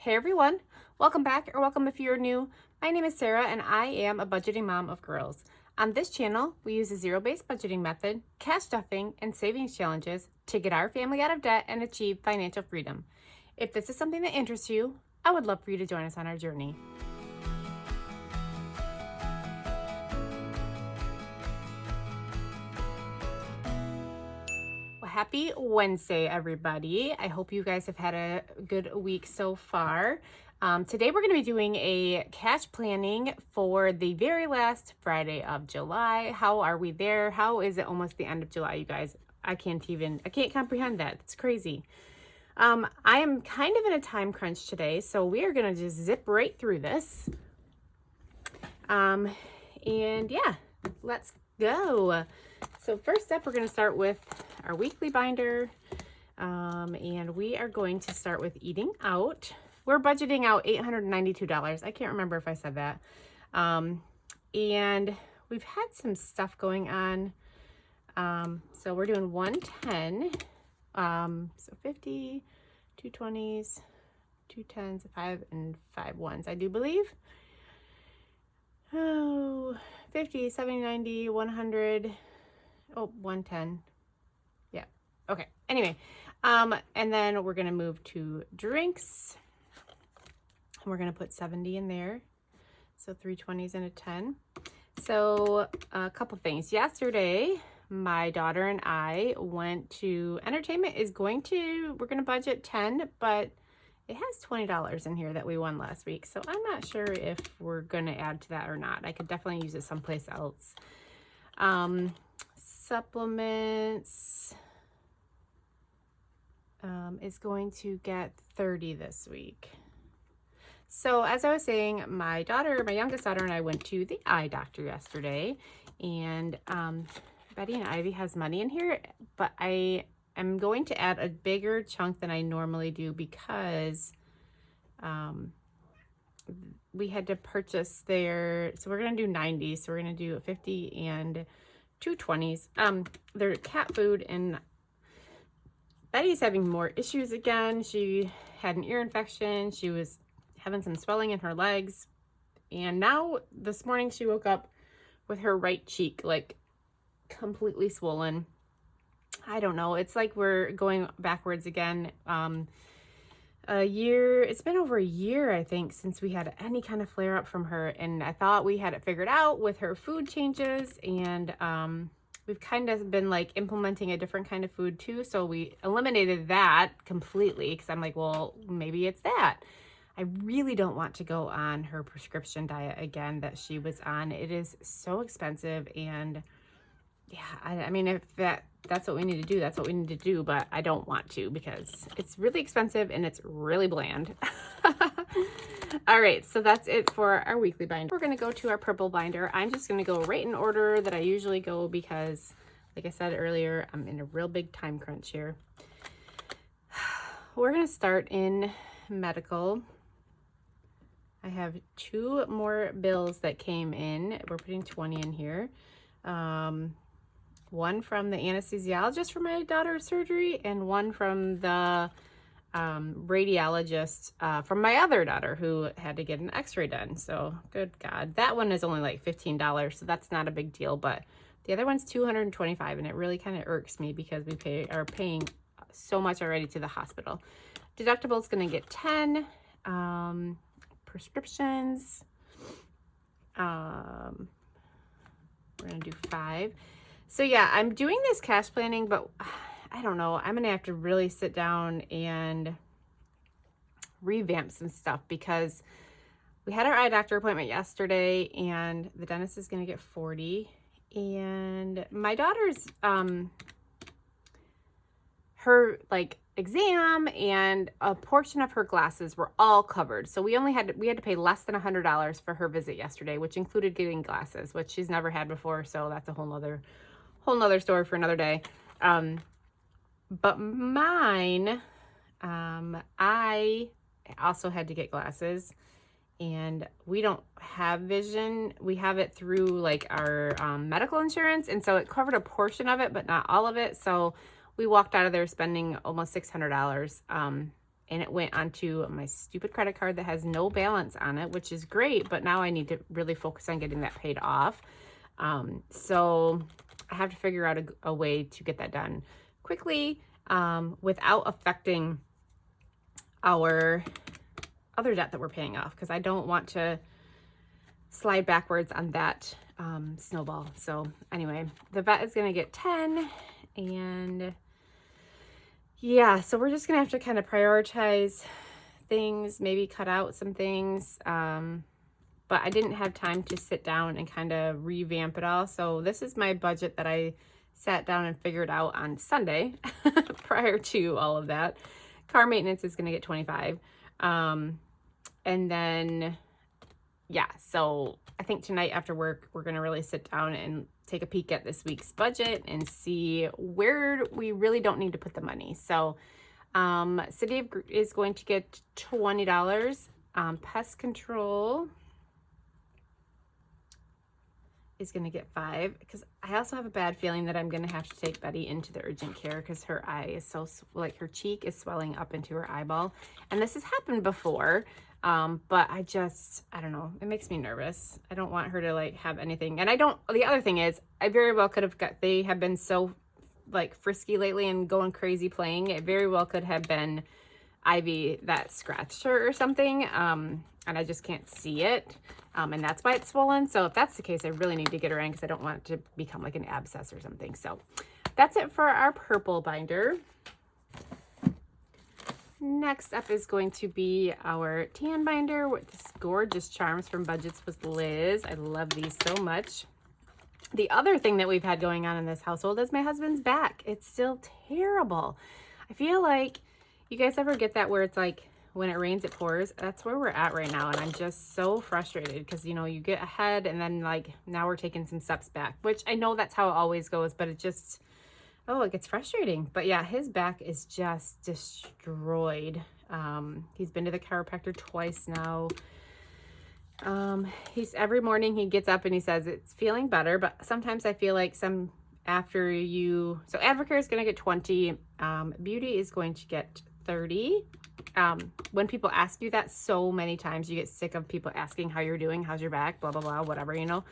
Hey everyone, welcome back or welcome if you're new. My name is Sarah and I am a budgeting mom of girls. On this channel, we use a zero-based budgeting method, cash stuffing, and savings challenges to get our family out of debt and achieve financial freedom. If this is something that interests you, I would love for you to join us on our journey. Well, happy Wednesday, everybody. I hope you guys have had a good week so far. Today we're going to be doing a cash planning for the very last Friday of July. How are we there? How is it almost the end of July, you guys? I can't comprehend that. It's crazy. I am kind of in a time crunch today, so we are going to just zip right through this. And yeah, let's go. So first up, we're going to start with our weekly binder, and we are going to start with eating out. We're budgeting out $892. I can't remember if I said that. And we've had some stuff going on. So we're doing 110. So 50, 2 20s, 2 10s, 5 and 5 1s, I do believe. Oh, 50, 70, 90, 100. Oh, 110. Yeah. Okay. Anyway, and then we're going to move to drinks. And we're going to put 70 in there. So 3 20s and a 10. So a couple things. Yesterday, my daughter and I went to entertainment we're going to budget 10, but it has $20 in here that we won last week. So I'm not sure if we're going to add to that or not. I could definitely use it someplace else. Supplements is going to get 30 this week. So as I was saying, my youngest daughter and I went to the eye doctor yesterday, and Betty and Ivy has money in here, but I am going to add a bigger chunk than I normally do because we had to purchase so we're going to do 90, so we're going to do a 50 and 2 20s. They're cat food, and Betty's having more issues again. She had an ear infection. She was having some swelling in her legs, and now this morning she woke up with her right cheek like completely swollen. I don't know, it's like we're going backwards again. It's been over a year, I think, since we had any kind of flare up from her, and I thought we had it figured out with her food changes, and we've kind of been like implementing a different kind of food too, so we eliminated that completely because I'm like, well, maybe it's that. I really don't want to go on her prescription diet again that she was on. It is so expensive, and yeah, I mean, if that's what we need to do, that's what we need to do, but I don't want to because it's really expensive and it's really bland. All right, so that's it for our weekly binder. We're going to go to our purple binder. I'm just going to go right in order that I usually go because, like I said earlier, I'm in a real big time crunch here. We're going to start in medical. I have 2 more bills that came in. We're putting 20 in here. One from the anesthesiologist for my daughter's surgery, and one from the radiologist from my other daughter who had to get an x-ray done. So good God, that one is only like $15, so that's not a big deal, but the other one's $225, and it really kind of irks me because we are paying so much already to the hospital. Deductible is going to get 10. Prescriptions, we're gonna do 5. So yeah, I'm doing this cash planning, but I don't know, I'm gonna have to really sit down and revamp some stuff because we had our eye doctor appointment yesterday, and the dentist is gonna get 40, and my daughter's her like exam and a portion of her glasses were all covered, so we had to pay less than $100 for her visit yesterday, which included getting glasses, which she's never had before, so that's a whole nother story for another day. But mine, I also had to get glasses, and we don't have vision. We have it through like our medical insurance, and so it covered a portion of it but not all of it, so we walked out of there spending almost $600 and it went onto my stupid credit card that has no balance on it, which is great, but now I need to really focus on getting that paid off. So I have to figure out a way to get that done quickly, without affecting our other debt that we're paying off, because I don't want to slide backwards on that snowball. So anyway, the vet is going to get 10, and yeah, so we're just going to have to kind of prioritize things, maybe cut out some things. But I didn't have time to sit down and kind of revamp it all. So this is my budget that I sat down and figured out on Sunday prior to all of that. Car maintenance is going to get 25. And then, yeah, so I think tonight after work, we're going to really sit down and take a peek at this week's budget and see where we really don't need to put the money. So City is going to get $20. Pest control is going to get 5, because I also have a bad feeling that I'm going to have to take Betty into the urgent care because her eye is so, like, her cheek is swelling up into her eyeball. And this has happened before, but I don't know. It makes me nervous. I don't want her to, like, have anything. And the other thing is, I very well could have they have been so, like, frisky lately and going crazy playing. It very well could have been Ivy that scratched her or something. And I just can't see it. And that's why it's swollen. So if that's the case, I really need to get her in because I don't want it to become like an abscess or something. So that's it for our purple binder. Next up is going to be our tan binder with this gorgeous charms from Budgets with Liz. I love these so much. The other thing that we've had going on in this household is my husband's back. It's still terrible. I feel like, you guys ever get that where it's like, when it rains, it pours? That's where we're at right now. And I'm just so frustrated because, you know, you get ahead and then, like, now we're taking some steps back, which I know that's how it always goes, but it just, it gets frustrating. But yeah, his back is just destroyed. He's been to the chiropractor twice now. Every morning he gets up and he says it's feeling better, but sometimes I feel like so Advocare is going to get 20. Beauty is going to get 30. When people ask you that so many times, you get sick of people asking how you're doing, how's your back, blah, blah, blah, whatever, you know?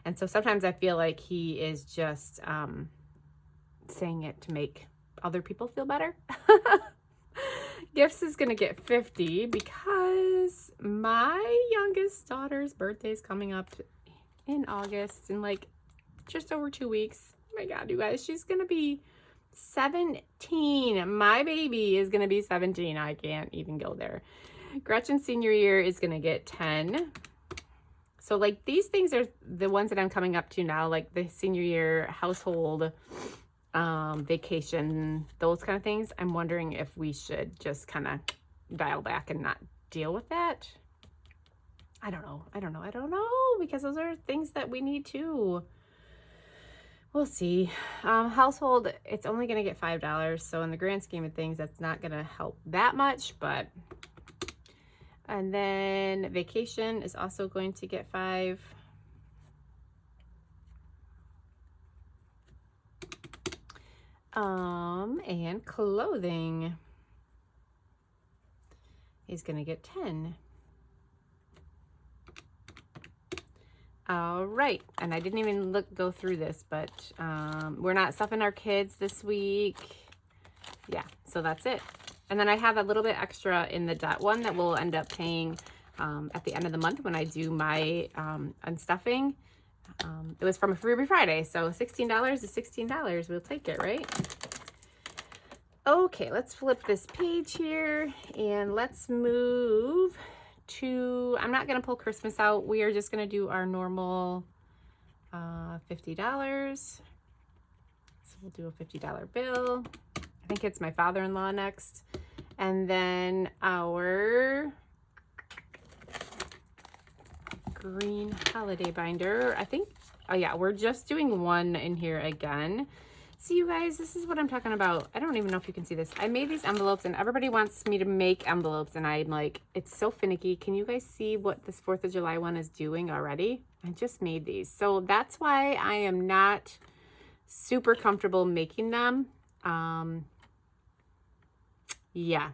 And so sometimes I feel like he is just, saying it to make other people feel better. Gifts is going to get 50 because my youngest daughter's birthday is coming up in August in like just over 2 weeks. Oh my God, you guys, she's going to be 17. My baby is going to be 17. I can't even go there. Gretchen's senior year is going to get 10. So like these things are the ones that I'm coming up to now, like the senior year, household, vacation, those kind of things. I'm wondering if we should just kind of dial back and not deal with that. I don't know, because those are things that we need to. We'll see. Household, it's only going to get $5. So in the grand scheme of things, that's not going to help that much, but. And then vacation is also going to get 5. And clothing is going to get 10. All right, and I didn't even go through this, but we're not stuffing our kids this week. Yeah, so that's it. And then I have a little bit extra in the debt one that we'll end up paying at the end of the month when I do my unstuffing. It was from a Freebie Friday, so $16 is $16. We'll take it, right? Okay, let's flip this page here and let's move to, I'm not going to pull Christmas out. We are just going to do our normal $50. So we'll do a $50 bill. I think it's my father-in-law next. And then our green holiday binder. I think, oh yeah, we're just doing one in here again. See, you guys, this is what I'm talking about. I don't even know if you can see this. I made these envelopes and everybody wants me to make envelopes and I'm like, it's so finicky. Can you guys see what this 4th of July one is doing already? I just made these. So that's why I am not super comfortable making them. Yeah.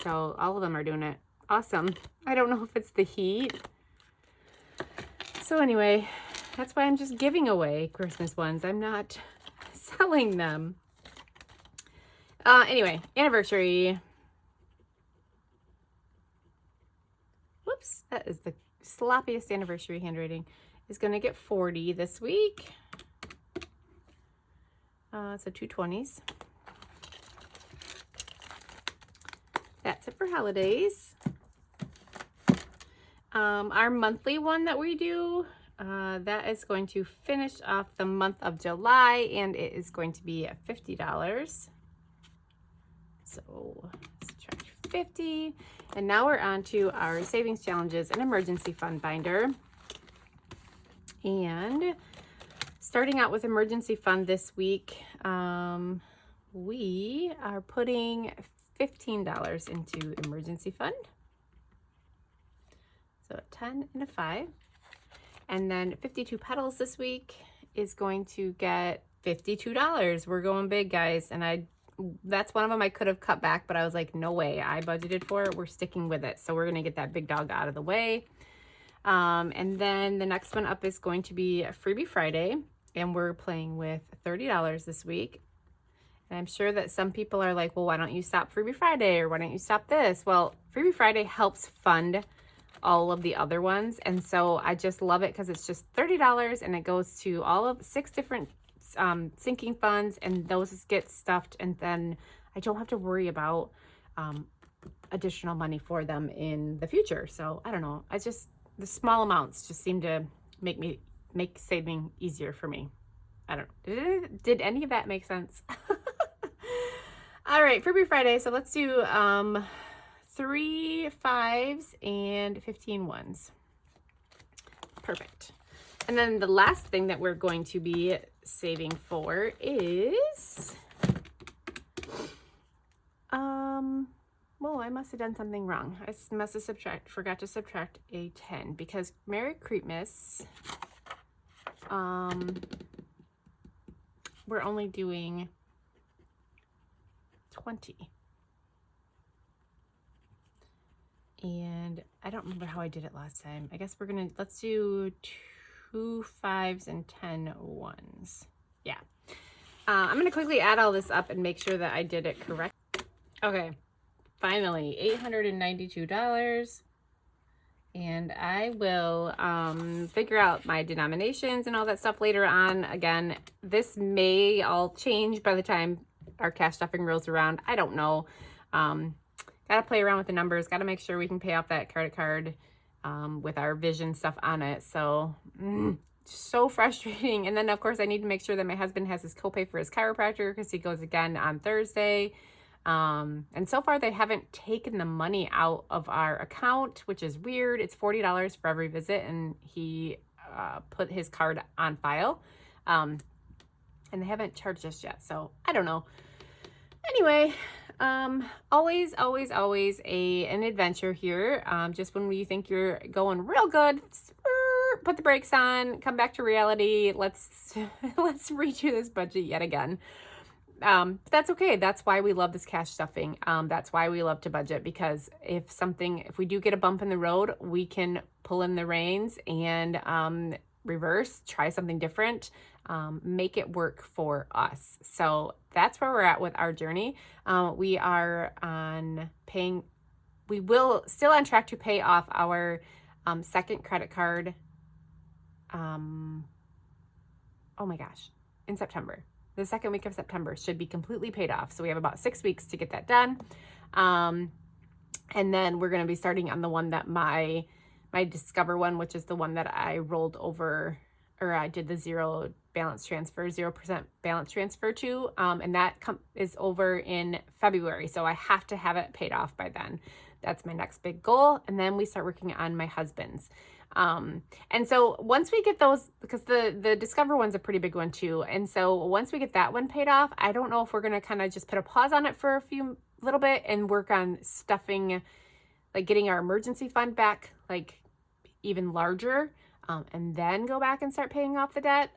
So all of them are doing it. Awesome. I don't know if it's the heat. So anyway, that's why I'm just giving away Christmas ones. I'm not selling them. Anyway, anniversary. Whoops, that is the sloppiest anniversary handwriting. Is going to get 40 this week. So 220s. That's it for holidays. Our monthly one that we do, that is going to finish off the month of July, and it is going to be at $50. So subtract 50. And now we're on to our savings challenges and emergency fund binder. And starting out with emergency fund this week, we are putting $15 into emergency fund. So a 10 and a 5. And then 52 petals this week is going to get $52. We're going big, guys. And that's one of them I could have cut back, but I was like, no way. I budgeted for it. We're sticking with it. So we're going to get that big dog out of the way. And then the next one up is going to be Freebie Friday. And we're playing with $30 this week. And I'm sure that some people are like, well, why don't you stop Freebie Friday? Or why don't you stop this? Well, Freebie Friday helps fund all of the other ones. And so I just love it because it's just $30 and it goes to all of 6 different sinking funds, and those get stuffed, and then I don't have to worry about additional money for them in the future. So I don't know. The small amounts just seem to make saving easier for me. I don't know. Did any of that make sense? All right, Freebie Friday. So let's do 3 5s and 15 1s. Perfect. And then the last thing that we're going to be saving for is, well, I must have done something wrong. I must have forgot to subtract a 10 because Merry Creepmas, we're only doing 20. And I don't remember how I did it last time. I guess let's do 2 5s and 10 1s. Yeah. I'm going to quickly add all this up and make sure that I did it correct. Okay. Finally, $892. And I will figure out my denominations and all that stuff later on. Again, this may all change by the time our cash stuffing rolls around. I don't know. Got to play around with the numbers. Got to make sure we can pay off that credit card with our vision stuff on it. So, so frustrating. And then, of course, I need to make sure that my husband has his copay for his chiropractor because he goes again on Thursday. And so far, they haven't taken the money out of our account, which is weird. It's $40 for every visit, and he put his card on file. And they haven't charged us yet. So, I don't know. Anyway, always an adventure here. Just when you think you're going real good, put the brakes on, come back to reality. Let's redo this budget yet again. That's okay. That's why we love this cash stuffing. That's why we love to budget, because if we do get a bump in the road, we can pull in the reins and reverse, try something different, make it work for us. So that's where we're at with our journey. We are we will still on track to pay off our second credit card. Oh my gosh, in September. The second week of September should be completely paid off. So we have about 6 weeks to get that done. And then we're going to be starting on the one that my Discover one, which is the one that I rolled over, or I did the 0% balance transfer to. And that is over in February. So I have to have it paid off by then. That's my next big goal. And then we start working on my husband's. And so once we get those, because the Discover one's a pretty big one too. And so once we get that one paid off, I don't know if we're going to kind of just put a pause on it for little bit and work on stuffing, like getting our emergency fund back, like even larger, and then go back and start paying off the debt.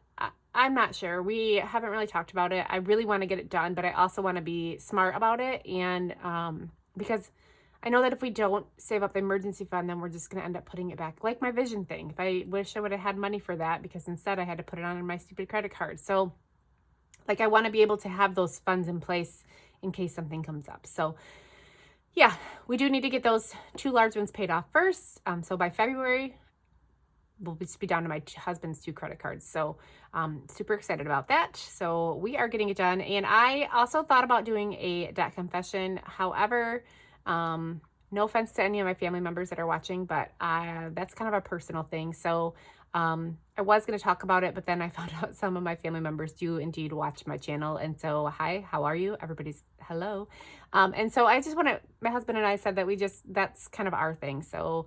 I'm not sure. We haven't really talked about it. I really want to get it done, but I also want to be smart about it. And, because I know that if we don't save up the emergency fund, then we're just going to end up putting it back. Like my vision thing. If I wish I would have had money for that, because instead I had to put it on my stupid credit card. So like I want to be able to have those funds in place in case something comes up. So yeah, we do need to get those 2 large ones paid off first. So by February, we'll just be down to my husband's 2 credit cards. So super excited about that. So we are getting it done. And I also thought about doing a debt confession. However, no offense to any of my family members that are watching, but that's kind of a personal thing. So I was going to talk about it, but then I found out some of my family members do indeed watch my channel. And so, hi, how are you? Everybody's hello. And so I just want to, my husband and I said that that's kind of our thing. So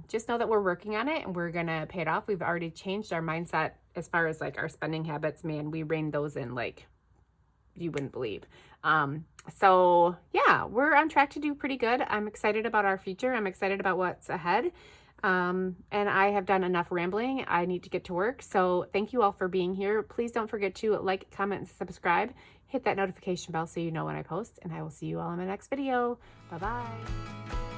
just know that we're working on it and we're going to pay it off. We've already changed our mindset as far as like our spending habits. Man, we reined those in like you wouldn't believe. So yeah, we're on track to do pretty good. I'm excited about our future. I'm excited about what's ahead. And I have done enough rambling. I need to get to work. So thank you all for being here. Please don't forget to like, comment, and subscribe. Hit that notification bell so you know when I post, and I will see you all in my next video. Bye-bye.